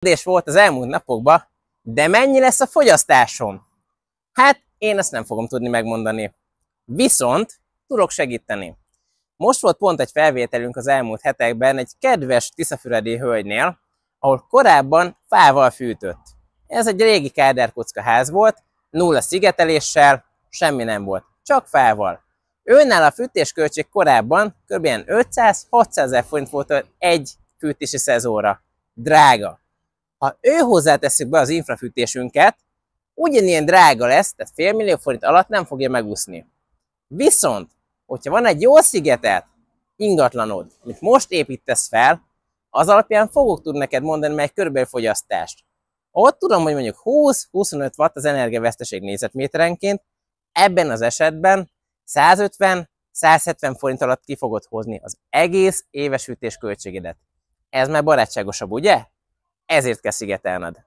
Kérdés volt az elmúlt napokban, de mennyi lesz a fogyasztásom? Hát én ezt nem fogom tudni megmondani. Viszont tudok segíteni. Most volt pont egy felvételünk az elmúlt hetekben egy kedves tiszafüredi hölgynél, ahol korábban fával fűtött. Ez egy régi kádárkocka ház volt, nulla szigeteléssel, semmi nem volt, csak fával. Őnál a fűtésköltség korábban kb. 500-600 ezer forint volt egy fűtési szezonra. Drága. Ha hozzátesszük be az infrafűtésünket, ugyanilyen drága lesz, tehát fél millió forint alatt nem fogja megúszni. Viszont, hogyha van egy jól szigetelt ingatlanod, amit most építesz fel, az alapján fogok tudni neked mondani meg körülbelül fogyasztást. Ott tudom, hogy mondjuk 20-25 watt az energiaveszteség négyzetméterenként, ebben az esetben 150-170 forint alatt ki fogod hozni az egész éves fűtés költségedet. Ez már barátságosabb, ugye? Ezért kell szigetelned.